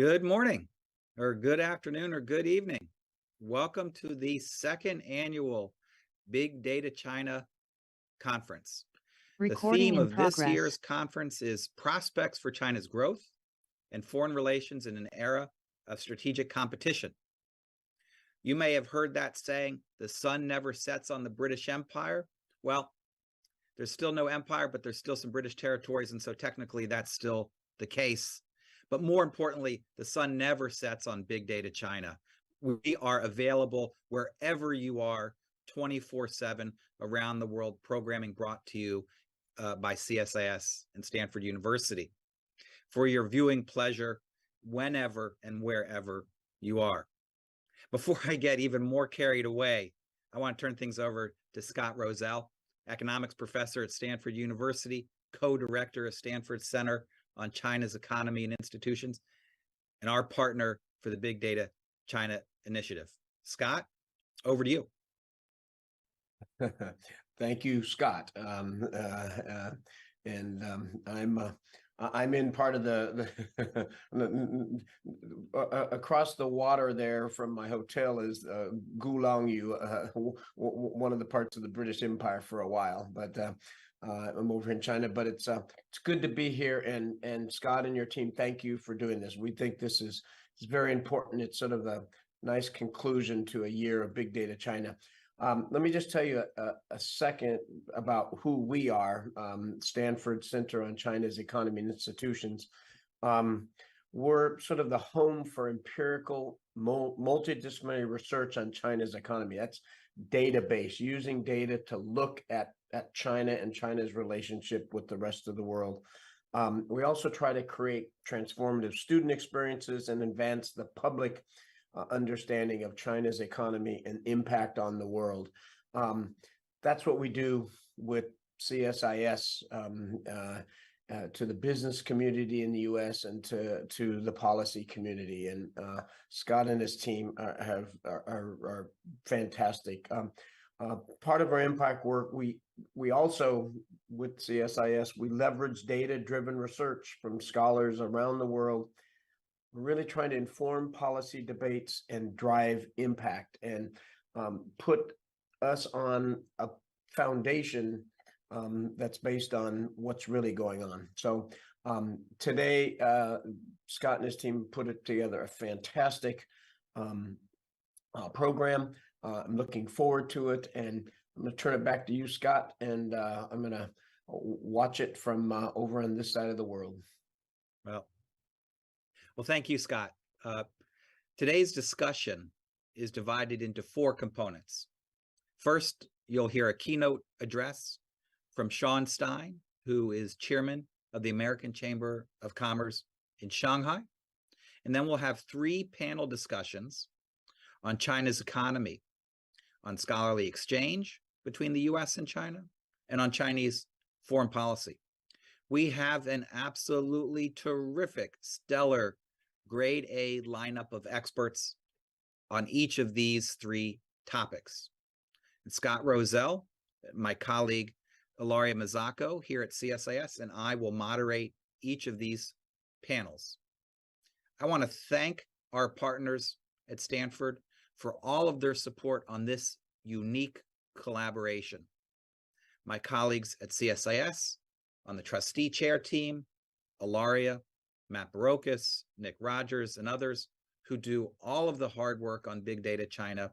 Good morning, or good afternoon, or good evening. Welcome to the second annual Big Data China Conference. The theme of this year's conference is Prospects for China's Growth and Foreign Relations in an Era of Strategic Competition. You may have heard that saying, the sun never sets on the British Empire. Well, there's still no empire, but there's still some British territories, and so technically that's still the case. But more importantly, the sun never sets on Big Data China. We are available wherever you are, 24/7 around the world, programming brought to you by CSIS and Stanford University for your viewing pleasure whenever and wherever you are. Before I get even more carried away, I want to turn things over to Scott Rosell, economics professor at Stanford University, co-director of Stanford Center on China's Economy and Institutions, and our partner for the Big Data China Initiative. Scott, over to you. Thank you, Scott. I'm in part of the across the water there from my hotel is Gulangyu, one of the parts of the British Empire for a while, but I'm over in China. But it's good to be here, and Scott and your team, thank you for doing this. We think this is very important. It's sort of a nice conclusion to a year of Big Data China. Let me just tell you a second about who we are, Stanford Center on China's Economy and Institutions. We're sort of the home for empirical multidisciplinary research on China's economy. That's database, using data to look at China and China's relationship with the rest of the world. We also try to create transformative student experiences and advance the public understanding of China's economy and impact on the world. That's what we do with CSIS to the business community in the U.S. and to the policy community. And Scott and his team are fantastic. Part of our impact work, we also, with CSIS, we leverage data-driven research from scholars around the world. We're really trying to inform policy debates and drive impact and put us on a foundation that's based on what's really going on. So today, Scott and his team put it together a fantastic program. I'm looking forward to it, and I'm going to turn it back to you, Scott, and I'm going to watch it from over on this side of the world. Well, thank you, Scott. Today's discussion is divided into four components. First, you'll hear a keynote address from Sean Stein, who is chairman of the American Chamber of Commerce in Shanghai. And then we'll have three panel discussions on China's economy, on scholarly exchange between the US and China, and on Chinese foreign policy. We have an absolutely terrific, stellar, grade A lineup of experts on each of these three topics. And Scott Rosell, my colleague Ilaria Mazzocco here at CSIS, and I will moderate each of these panels. I want to thank our partners at Stanford for all of their support on this unique collaboration. My colleagues at CSIS, on the trustee chair team, Ilaria, Matt Barocas, Nick Rogers, and others who do all of the hard work on Big Data China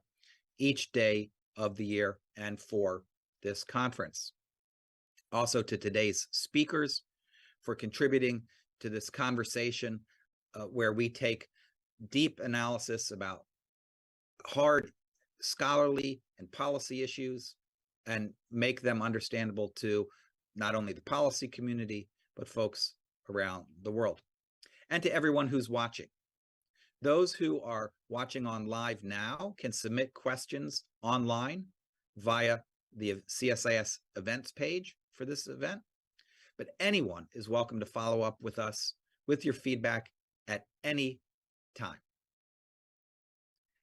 each day of the year and for this conference. Also to today's speakers for contributing to this conversation where we take deep analysis about hard scholarly and policy issues and make them understandable to not only the policy community, but folks around the world. And to everyone who's watching. Those who are watching on live now can submit questions online via the CSIS events page for this event. But anyone is welcome to follow up with us with your feedback at any time.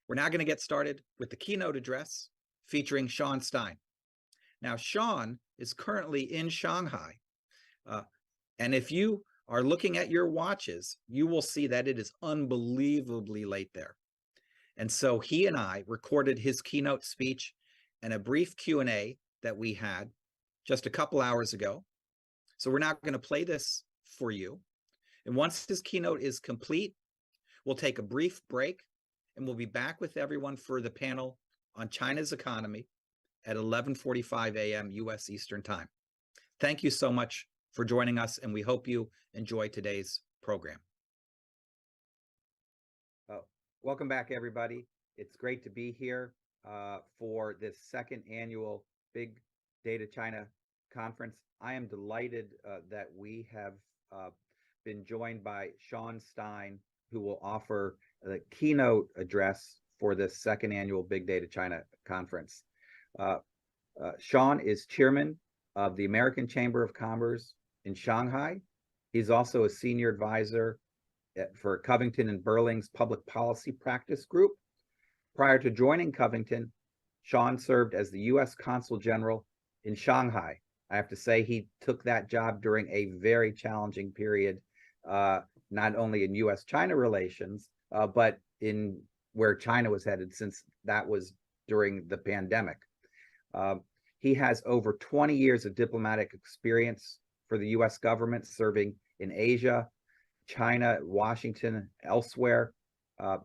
We're now going to get started with the keynote address featuring Sean Stein. Now, Sean is currently in Shanghai. And if you are looking at your watches, you will see that it is unbelievably late there. And so he and I recorded his keynote speech and a brief Q&A that we had just a couple hours ago. So we're now going to play this for you. And once his keynote is complete, we'll take a brief break and we'll be back with everyone for the panel on China's economy at 11:45 a.m. U.S. Eastern Time. Thank you so much for joining us, and we hope you enjoy today's program. Welcome back, everybody. It's great to be here for this second annual Big Data China conference. I am delighted that we have been joined by Sean Stein, who will offer the keynote address for this second annual Big Data China conference. Sean is chairman of the American Chamber of Commerce in Shanghai. He's also a senior advisor for Covington and Burling's Public Policy Practice Group. Prior to joining Covington, Sean served as the U.S. Consul General in Shanghai. I have to say he took that job during a very challenging period, not only in U.S.-China relations, but in where China was headed, since that was during the pandemic. He has over 20 years of diplomatic experience for the U.S. government, serving in Asia, China, Washington, elsewhere.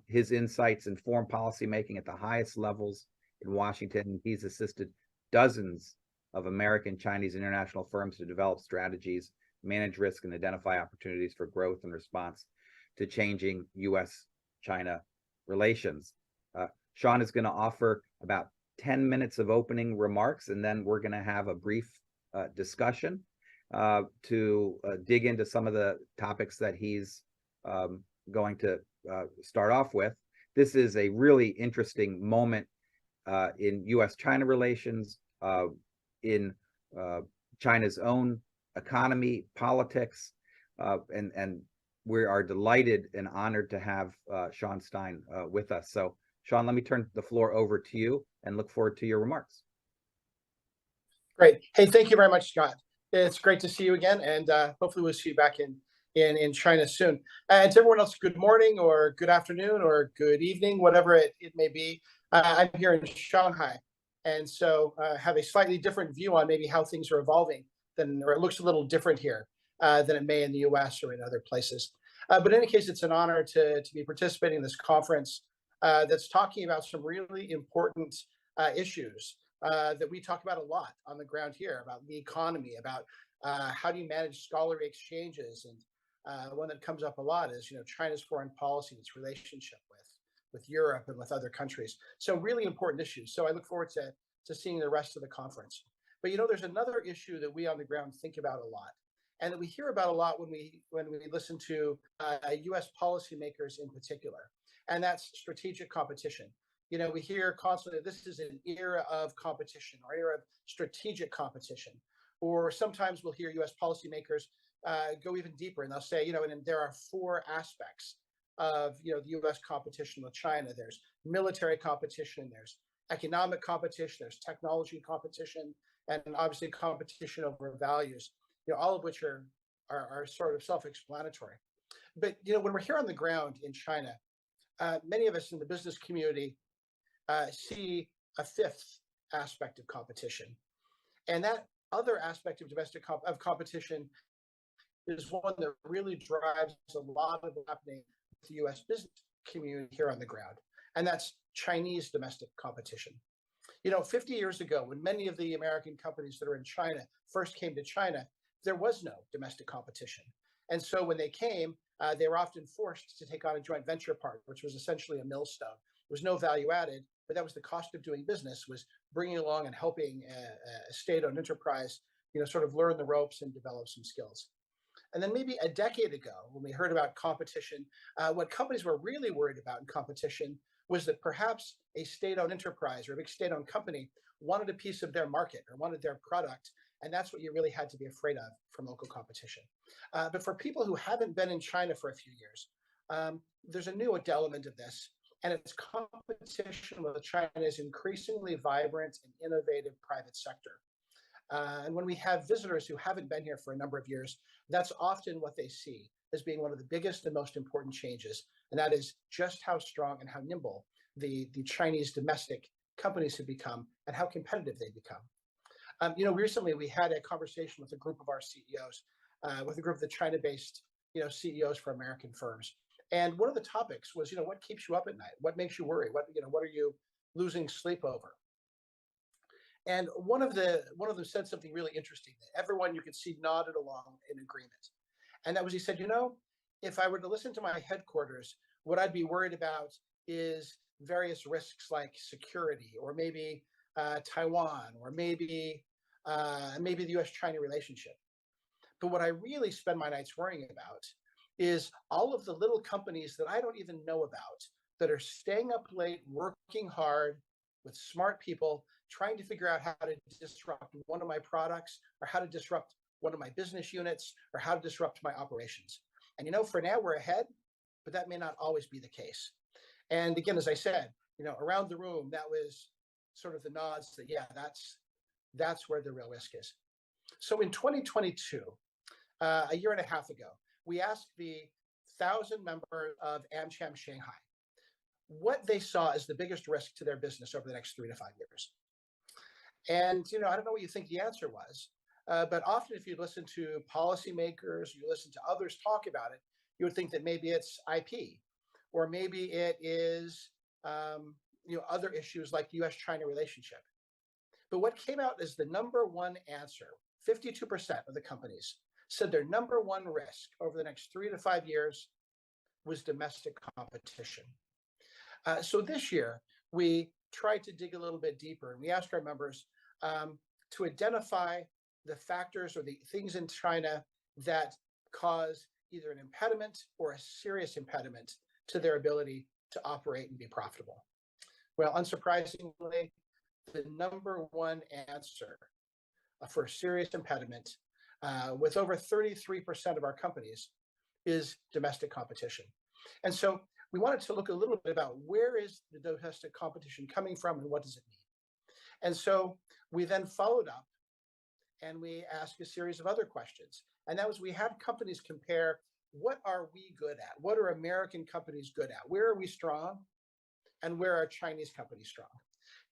His insights inform policymaking at the highest levels in Washington. He's assisted dozens of American, Chinese, international firms to develop strategies, manage risk, and identify opportunities for growth in response to changing U.S.-China relations. Sean is going to offer about 10 minutes of opening remarks, and then we're going to have a brief discussion to dig into some of the topics that he's going to start off with. This is a really interesting moment in U.S.-China relations, in China's own economy, politics, and we are delighted and honored to have Sean Stein with us. So, Sean, let me turn the floor over to you and look forward to your remarks. Great. Hey, thank you very much, Scott. It's great to see you again, and hopefully we'll see you back in China soon. And to everyone else, good morning or good afternoon or good evening, whatever it may be. I'm here in Shanghai, and so have a slightly different view on maybe how things are evolving or it looks a little different here than it may in the US or in other places. But in any case, it's an honor to be participating in this conference that's talking about some really important issues that we talk about a lot on the ground here, about the economy, about how do you manage scholarly exchanges, and one that comes up a lot is China's foreign policy, its relationship with Europe and with other countries. So really important issues. So I look forward to seeing the rest of the conference. But there's another issue that we on the ground think about a lot, and that we hear about a lot when we listen to U.S. policymakers in particular, and that's strategic competition. We hear constantly, this is an era of competition or era of strategic competition. Or sometimes we'll hear U.S. policymakers go even deeper, and they'll say, and there are four aspects of, the U.S. competition with China. There's military competition, there's economic competition, there's technology competition, and obviously competition over values, all of which are sort of self-explanatory. But, when we're here on the ground in China, many of us in the business community see a fifth aspect of competition. And that other aspect of domestic competition is one that really drives a lot of what's happening with the U.S. business community here on the ground. And that's Chinese domestic competition. 50 years ago, when many of the American companies that are in China first came to China, there was no domestic competition. And so when they came, they were often forced to take on a joint venture partner, which was essentially a millstone. There was no value added, but that was the cost of doing business, was bringing along and helping a state-owned enterprise, sort of learn the ropes and develop some skills. And then maybe a decade ago, when we heard about competition, what companies were really worried about in competition was that perhaps a state-owned enterprise or a big state-owned company wanted a piece of their market or wanted their product, and that's what you really had to be afraid of from local competition. But for people who haven't been in China for a few years, there's a new element of this, and it's competition with China's increasingly vibrant and innovative private sector. And when we have visitors who haven't been here for a number of years, that's often what they see as being one of the biggest and most important changes. And that is just how strong and how nimble the Chinese domestic companies have become and how competitive they become. Recently we had a conversation with a group of our CEOs, with a group of the China-based, CEOs for American firms. And one of the topics was, what keeps you up at night? What makes you worry? What are you losing sleep over? And one of them said something really interesting that everyone you could see nodded along in agreement. And that was, he said, if I were to listen to my headquarters, what I'd be worried about is various risks like security, or maybe Taiwan, or maybe the US-China relationship. But what I really spend my nights worrying about is all of the little companies that I don't even know about that are staying up late, working hard with smart people, trying to figure out how to disrupt one of my products, or how to disrupt one of my business units, or how to disrupt my operations. And for now we're ahead, but that may not always be the case. And again, as I said, around the room, that was sort of the nods that, yeah, that's where the real risk is. So in 2022, a year and a half ago, we asked the 1,000 members of AmCham Shanghai what they saw as the biggest risk to their business over the next 3 to 5 years. And, I don't know what you think the answer was, but often if you listen to policymakers, you listen to others talk about it, you would think that maybe it's IP, or maybe it is, other issues like the US-China relationship. But what came out as the number one answer, 52% of the companies said their number one risk over the next 3 to 5 years was domestic competition. So this year, we tried to dig a little bit deeper, and we asked our members to identify the factors or the things in China that cause either an impediment or a serious impediment to their ability to operate and be profitable. Well, unsurprisingly, the number one answer for a serious impediment, with over 33% of our companies, is domestic competition. And so we wanted to look a little bit about where is the domestic competition coming from and what does it mean? And so we then followed up and we asked a series of other questions. And that was, we had companies compare, what are we good at? What are American companies good at? Where are we strong? And where are Chinese companies strong?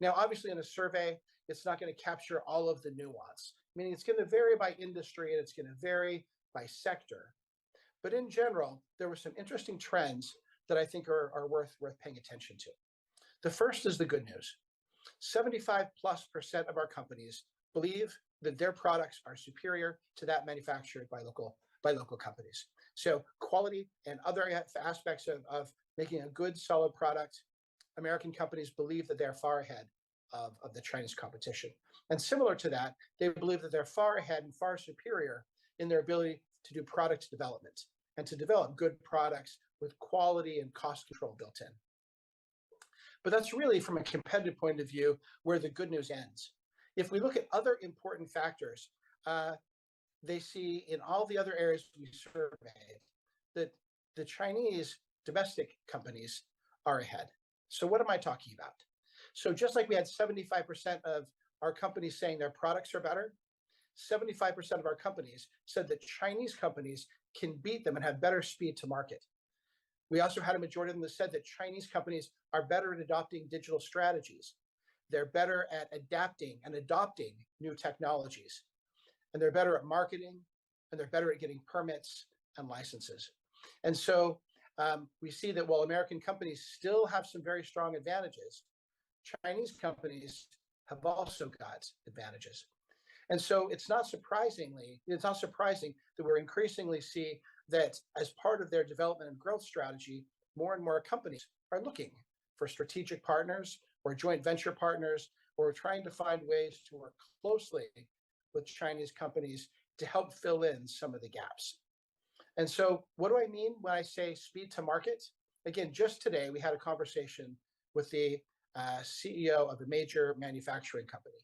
Now, obviously in a survey, it's not going to capture all of the nuance, meaning it's going to vary by industry and it's going to vary by sector. But in general, there were some interesting trends that I think are worth paying attention to. The first is the good news. 75+% of our companies believe that their products are superior to that manufactured by local companies. So quality and other aspects of making a good, solid product, American companies believe that they're far ahead of the Chinese competition. And similar to that, they believe that they're far ahead and far superior in their ability to do product development and to develop good products with quality and cost control built in. But that's really, from a competitive point of view, where the good news ends. If we look at other important factors, they see in all the other areas we surveyed that the Chinese domestic companies are ahead. So what am I talking about? So just like we had 75% of our companies saying their products are better, 75% of our companies said that Chinese companies can beat them and have better speed to market. We also had a majority of them that said that Chinese companies are better at adopting digital strategies. They're better at adapting and adopting new technologies. And they're better at marketing, and they're better at getting permits and licenses. And so we see that while American companies still have some very strong advantages, Chinese companies have also got advantages. And so it's not surprising that we're increasingly see that as part of their development and growth strategy, more and more companies are looking for strategic partners or joint venture partners, or trying to find ways to work closely with Chinese companies to help fill in some of the gaps. And so what do I mean when I say speed to market? Again, just today, we had a conversation with the CEO of a major manufacturing company.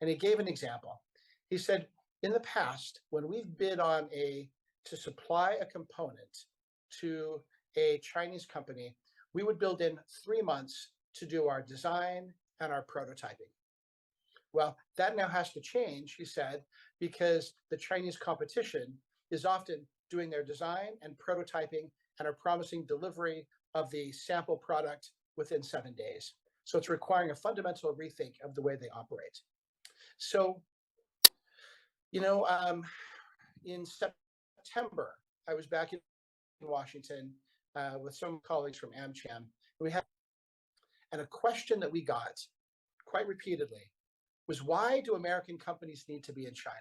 And he gave an example. He said, in the past, when we've bid on to supply a component to a Chinese company, we would build in 3 months to do our design and our prototyping. Well, that now has to change, he said, because the Chinese competition is often doing their design and prototyping and are promising delivery of the sample product within 7 days. So it's requiring a fundamental rethink of the way they operate. So, in September, I was back in Washington with some colleagues from AmCham. And a question that we got quite repeatedly was, why do American companies need to be in China?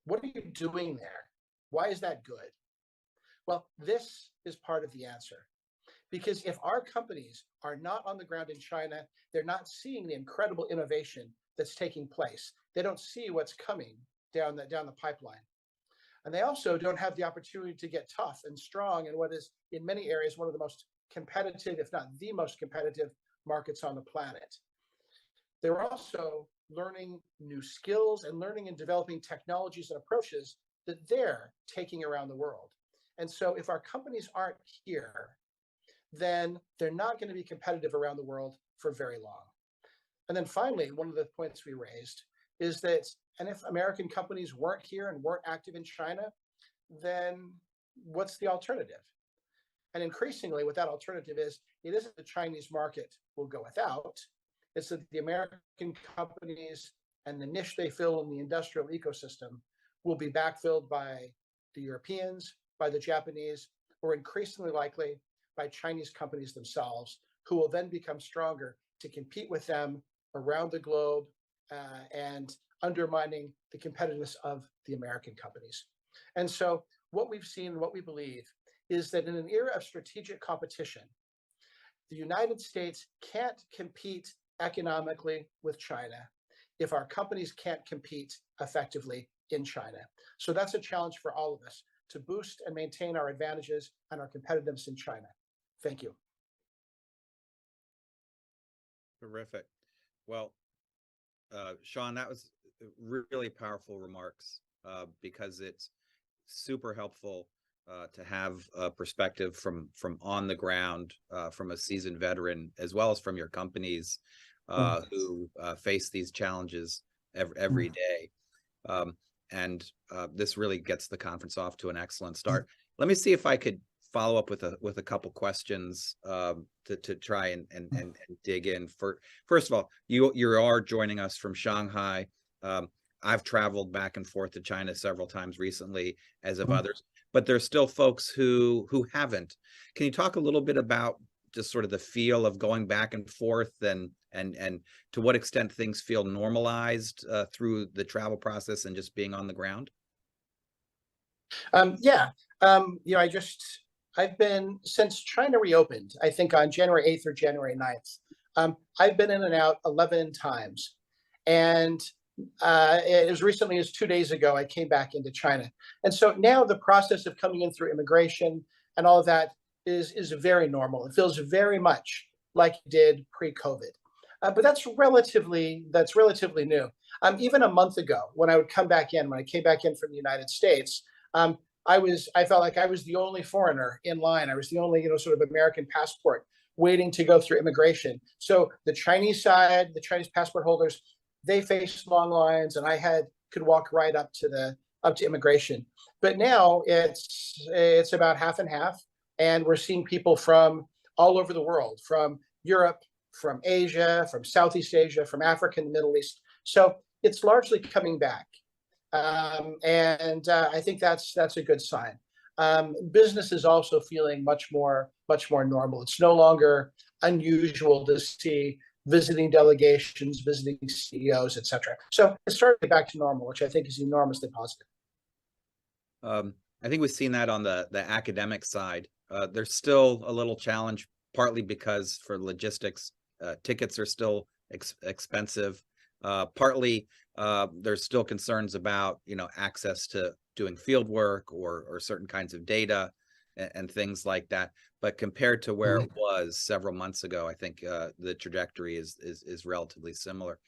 What are you doing there? Why is that good? Well, this is part of the answer. Because if our companies are not on the ground in China, they're not seeing the incredible innovation that's taking place. They don't see what's coming down the pipeline. And they also don't have the opportunity to get tough and strong in what is, in many areas, one of the most competitive, if not the most competitive markets on the planet. They're also learning new skills and learning and developing technologies and approaches that they're taking around the world. And so if our companies aren't here, then they're not going to be competitive around the world for very long. And then finally, one of the points we raised is that, and if American companies weren't here and weren't active in China, then what's the alternative? And increasingly, what that alternative is, it isn't the Chinese market will go without. It's that the American companies and the niche they fill in the industrial ecosystem will be backfilled by the Europeans, by the Japanese, or increasingly likely by Chinese companies themselves, who will then become stronger to compete with them around the globe and undermining the competitiveness of the American companies. And so what we've seen, what we believe, is that in an era of strategic competition, the United States can't compete economically with China if our companies can't compete effectively in China. So that's a challenge for all of us, to boost and maintain our advantages and our competitiveness in China. Thank you. Terrific. Well, Sean, that was really powerful remarks because it's super helpful to have a perspective from on the ground, from a seasoned veteran, as well as from your companies who face these challenges every day. And this really gets the conference off to an excellent start. Let me see if I could follow up with a couple questions to try and dig in. First of all, you are joining us from Shanghai. I've traveled back and forth to China several times recently, as have others, but there's still folks who haven't. Can you talk a little bit about just sort of the feel of going back and forth, and to what extent things feel normalized through the travel process and just being on the ground? I've been, since China reopened, I think on January 8th or January 9th, I've been in and out 11 times. And as recently as 2 days ago, I came back into China. And so now the process of coming in through immigration and all of that is very normal. It feels very much like it did pre-COVID. But that's relatively new. Even a month ago, when I came back in from the United States, I felt like I was the only foreigner in line. I was the only, sort of American passport waiting to go through immigration. So the Chinese side, the Chinese passport holders, they faced long lines, and I could walk right up to immigration. But now it's about half and half, and we're seeing people from all over the world, from Europe, from Asia, from Southeast Asia, from Africa and the Middle East. So it's largely coming back. And I think that's a good sign. Business is also feeling much more normal. It's no longer unusual to see visiting delegations, visiting CEOs, etc. So it's starting to get back to normal, which I think is enormously positive. I think we've seen that on the academic side. There's still a little challenge, partly because for logistics, tickets are still expensive. Partly there's still concerns about access to doing field work or certain kinds of data and things like that. But compared to where it was several months ago, I think the trajectory is relatively similar.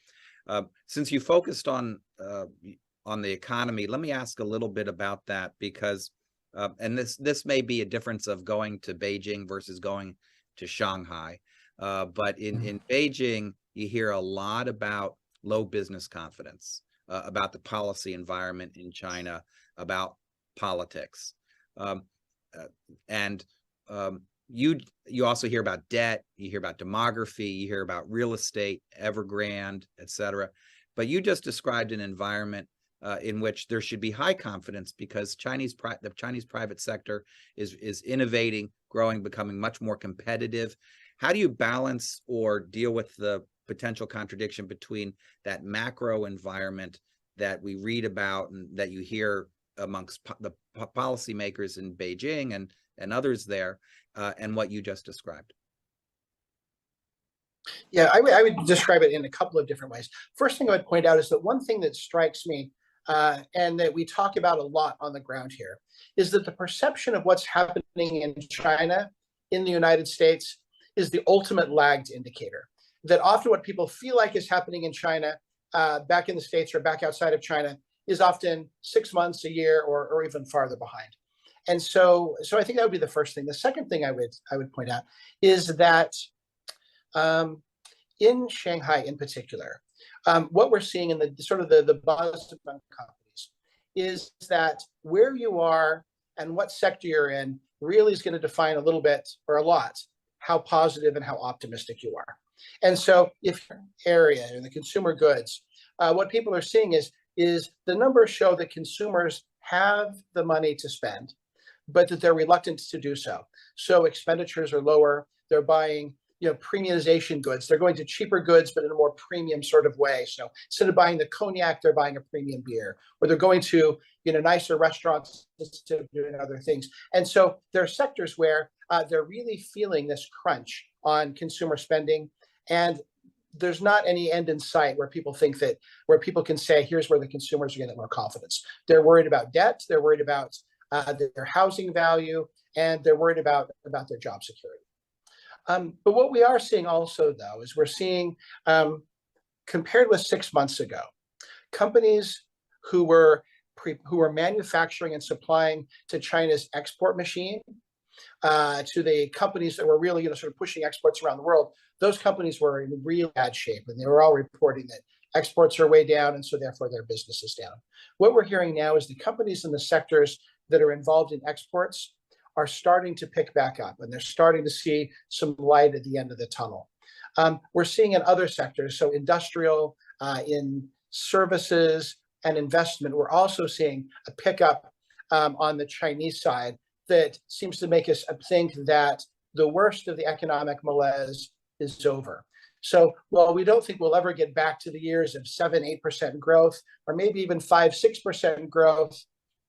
Since you focused on the economy, let me ask a little bit about that, because and this may be a difference of going to Beijing versus going to Shanghai. But in Beijing, you hear a lot about low business confidence, about the policy environment in China, about politics. You also hear about debt, you hear about demography, you hear about real estate, Evergrande, et cetera. But you just described an environment in which there should be high confidence because the Chinese private sector is innovating, growing, becoming much more competitive. How do you balance or deal with the potential contradiction between that macro environment that we read about and that you hear amongst the policymakers in Beijing and others there, and what you just described? Yeah, I would describe it in a couple of different ways. First thing I would point out is that one thing that strikes me and that we talk about a lot on the ground here is that the perception of what's happening in China, in the United States, is the ultimate lagged indicator. That often what people feel like is happening in China, back in the States or back outside of China, is often 6 months, a year, or even farther behind. And so I think that would be the first thing. The second thing I would point out is that in Shanghai in particular, what we're seeing in the sort of the buzz among companies is that where you are and what sector you're in really is going to define a little bit or a lot how positive and how optimistic you are. And so if your area in the consumer goods, what people are seeing is the numbers show that consumers have the money to spend, but that they're reluctant to do so. So expenditures are lower. They're buying, premiumization goods. They're going to cheaper goods, but in a more premium sort of way. So instead of buying the cognac, they're buying a premium beer, or they're going to, nicer restaurants instead of doing other things. And so there are sectors where they're really feeling this crunch on consumer spending, and there's not any end in sight where people can say, here's where the consumers are getting more confidence. They're worried about debt. They're worried about their housing value, and they're worried about their job security. But what we are seeing also, though, is we're seeing, compared with 6 months ago, companies who were manufacturing and supplying to China's export machine, to the companies that were really, sort of pushing exports around the world, those companies were in real bad shape, and they were all reporting that exports are way down, and so therefore their business is down. What we're hearing now is the companies in the sectors that are involved in exports are starting to pick back up, and they're starting to see some light at the end of the tunnel. We're seeing in other sectors, so industrial, in services and investment, we're also seeing a pickup on the Chinese side that seems to make us think that the worst of the economic malaise is over. So while we don't think we'll ever get back to the years of 7-8% growth, or maybe even 5-6% growth,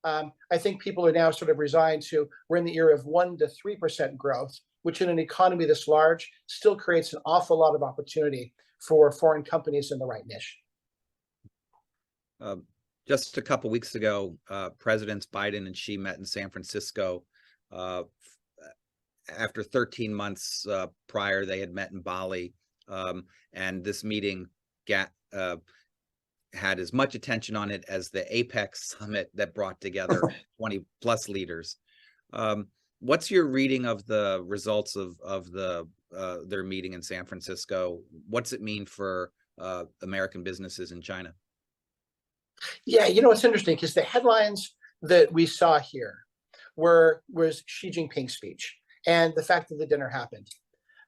I think people are now sort of resigned to, we're in the era of 1 to 3% growth, which in an economy this large still creates an awful lot of opportunity for foreign companies in the right niche. Just a couple weeks ago, Presidents Biden and Xi met in San Francisco. After 13 months prior, they had met in Bali, and this meeting had as much attention on it as the APEC summit that brought together 20 plus leaders. What's your reading of the results of their meeting in San Francisco? What's it mean for American businesses in China? Yeah, it's interesting because the headlines that we saw here was Xi Jinping's speech and the fact that the dinner happened.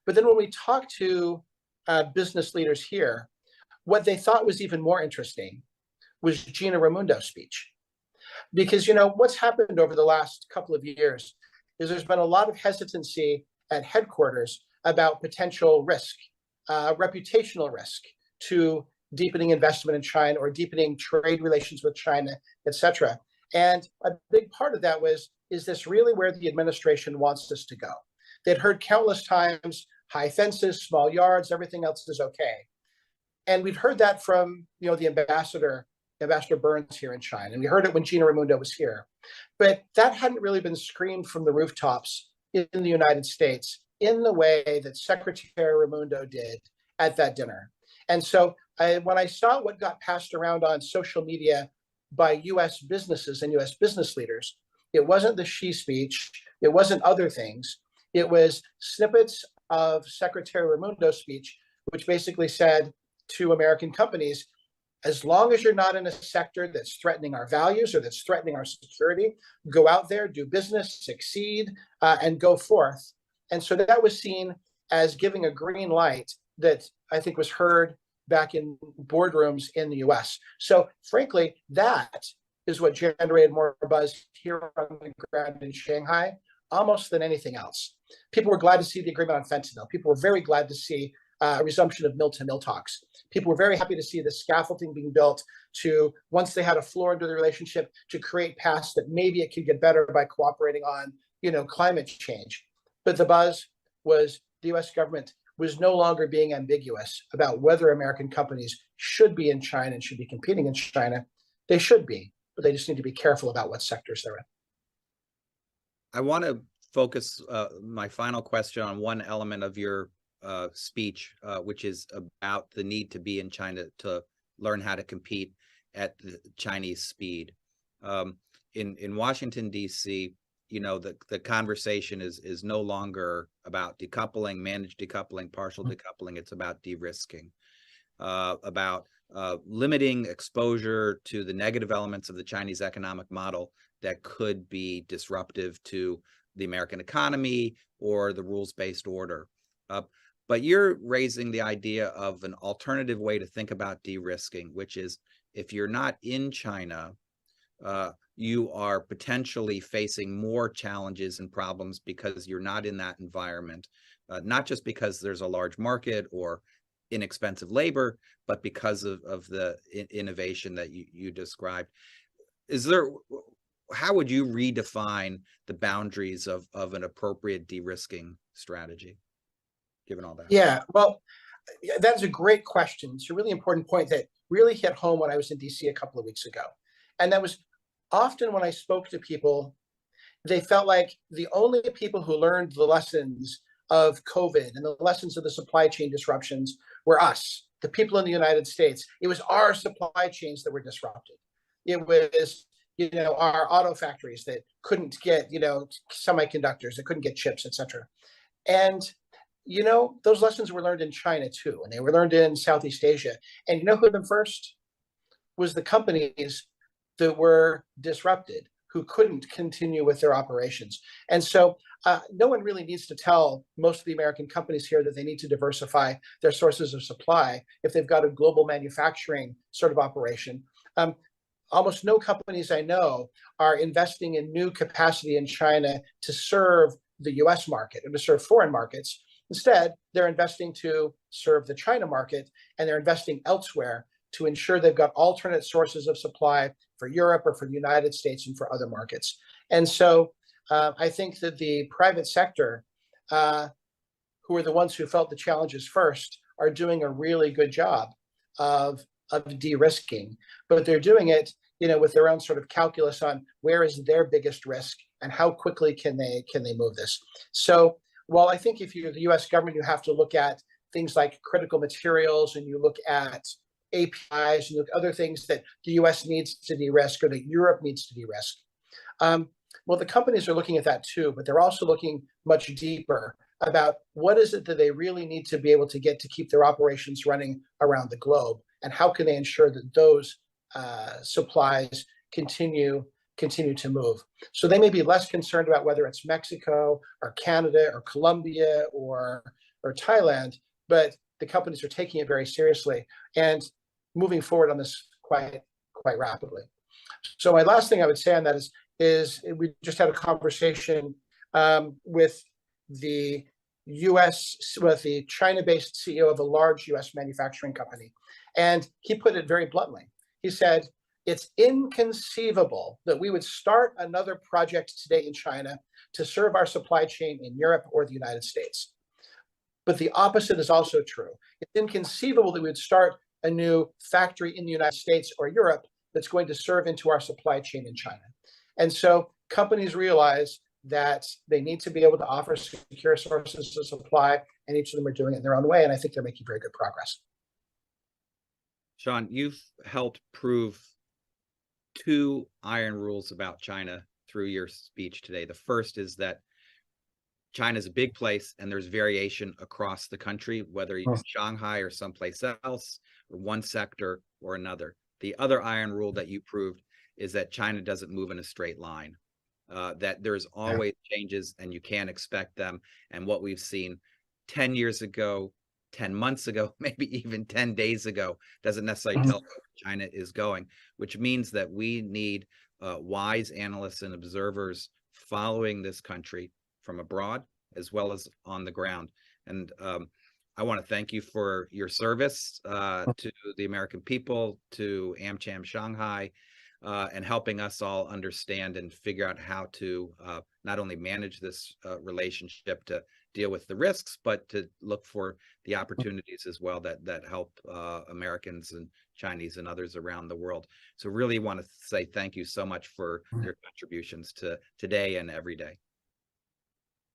But then when we talked to business leaders here, what they thought was even more interesting was Gina Raimondo's speech. Because, what's happened over the last couple of years is there's been a lot of hesitancy at headquarters about potential risk, reputational risk to deepening investment in China or deepening trade relations with China, et cetera. And a big part of that is this really where the administration wants us to go? They'd heard countless times, high fences, small yards, everything else is okay. And we'd heard that from, the Ambassador Burns here in China. And we heard it when Gina Raimondo was here. But that hadn't really been screamed from the rooftops in the United States in the way that Secretary Raimondo did at that dinner. And so when I saw what got passed around on social media by U.S. businesses and U.S. business leaders, it wasn't the Xi speech. It wasn't other things. It was snippets of Secretary Raimondo's speech, which basically said to American companies, as long as you're not in a sector that's threatening our values or that's threatening our security, go out there, do business, succeed, and go forth. And so that was seen as giving a green light that I think was heard back in boardrooms in the US. So frankly, that is what generated more buzz here on the ground in Shanghai, almost than anything else. People were glad to see the agreement on fentanyl. People were very glad to see a resumption of mill-to-mill talks. People were very happy to see the scaffolding being built to, once they had a floor into the relationship, to create paths that maybe it could get better by cooperating on, climate change. But the buzz was the US government was no longer being ambiguous about whether American companies should be in China and should be competing in China. They should be, but they just need to be careful about what sectors they're in. I want to focus my final question on one element of your speech, which is about the need to be in China to learn how to compete at the Chinese speed. In Washington, D.C., the conversation is no longer about decoupling, managed decoupling, partial decoupling. It's about de-risking, about limiting exposure to the negative elements of the Chinese economic model that could be disruptive to the American economy or the rules-based order. But you're raising the idea of an alternative way to think about de-risking, which is if you're not in China, you are potentially facing more challenges and problems because you're not in that environment, not just because there's a large market or inexpensive labor, but because of the innovation that you described. How would you redefine the boundaries of an appropriate de-risking strategy, given all that? Yeah, well, that's a great question. It's a really important point that really hit home when I was in DC a couple of weeks ago. And that was often when I spoke to people, they felt like the only people who learned the lessons of COVID and the lessons of the supply chain disruptions were us, the people in the United States. It was our supply chains that were disrupted. It was, our auto factories that couldn't get, semiconductors, that couldn't get chips, et cetera. And, those lessons were learned in China too, and they were learned in Southeast Asia. And who learned them first? Was the companies that were disrupted, who couldn't continue with their operations. And so no one really needs to tell most of the American companies here that they need to diversify their sources of supply if they've got a global manufacturing sort of operation. Almost no companies I know are investing in new capacity in China to serve the US market or to serve foreign markets. Instead, they're investing to serve the China market, and they're investing elsewhere to ensure they've got alternate sources of supply for Europe or for the United States and for other markets. And so I think that the private sector, who are the ones who felt the challenges first, are doing a really good job of de-risking, but they're doing it, with their own sort of calculus on where is their biggest risk and how quickly can they move this. So while I think if you're the US government, you have to look at things like critical materials and you look at APIs and look at other things that the US needs to de-risk or that Europe needs to de-risk. Well, the companies are looking at that too, but they're also looking much deeper about what is it that they really need to be able to get to keep their operations running around the globe, and how can they ensure that those supplies continue to move. So they may be less concerned about whether it's Mexico or Canada or Colombia or Thailand, but the companies are taking it very seriously and moving forward on this quite rapidly. So my last thing I would say on that is we just had a conversation with the China-based CEO of a large US manufacturing company. And he put it very bluntly. He said, it's inconceivable that we would start another project today in China to serve our supply chain in Europe or the United States. But the opposite is also true. It's inconceivable that we would start a new factory in the United States or Europe that's going to serve into our supply chain in China. And so companies realize that they need to be able to offer secure sources of supply, and each of them are doing it in their own way. And I think they're making very good progress. Sean, you've helped prove two iron rules about China through your speech today. The first is that China's a big place, and there's variation across the country, whether you're in Shanghai or someplace else, or one sector or another. The other iron rule that you proved is that China doesn't move in a straight line, that there's always changes and you can't expect them. And what we've seen 10 years ago, 10 months ago, maybe even 10 days ago, doesn't necessarily tell where China is going, which means that we need wise analysts and observers following this country from abroad as well as on the ground. And I want to thank you for your service to the American people, to AmCham Shanghai, and helping us all understand and figure out how to not only manage this relationship to deal with the risks, but to look for the opportunities as well that help Americans and Chinese and others around the world. So really want to say thank you so much for your contributions to today and every day.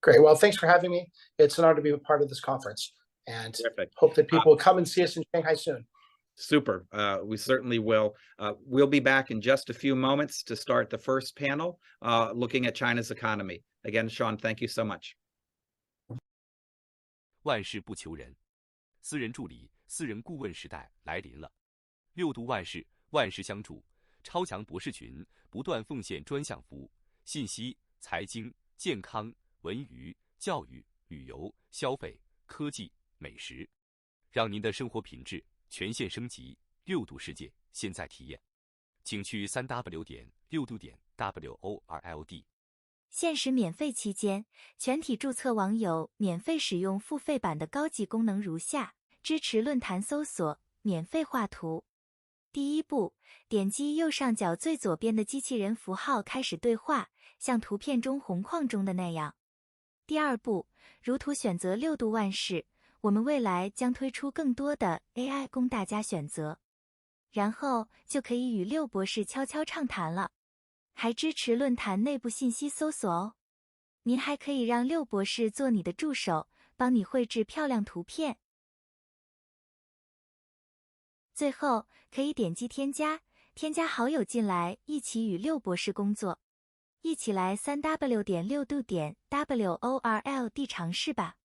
Great. Well, thanks for having me. It's an honor to be a part of this conference, and Terrific. Hope that people will come and see us in Shanghai soon. Super. We certainly will. We'll be back in just a few moments to start the first panel, looking at China's economy. Again, Sean, thank you so much. 万事不求人，私人助理、私人顾问时代来临了。六度万事，万事相助，超强博士群不断奉献专项服务，信息、财经、健康、文娱、教育、旅游、消费、科技、美食，让您的生活品质全线升级。六度世界，现在体验，请去3w.6度.world。限时免费期间，全体注册网友免费使用付费版的高级功能如下：支持论坛搜索，免费画图。第一步，点击右上角最左边的机器人符号开始对话，像图片中红框中的那样。第二步，如图选择六度万事，我们未来将推出更多的 AI 供大家选择。然后就可以与六博士悄悄畅谈了。还支持论坛内部信息搜索哦。您还可以让六博士做你的助手，帮你绘制漂亮图片。最后可以点击添加好友进来，一起与六博士工作。一起来3w.6度.world尝试吧。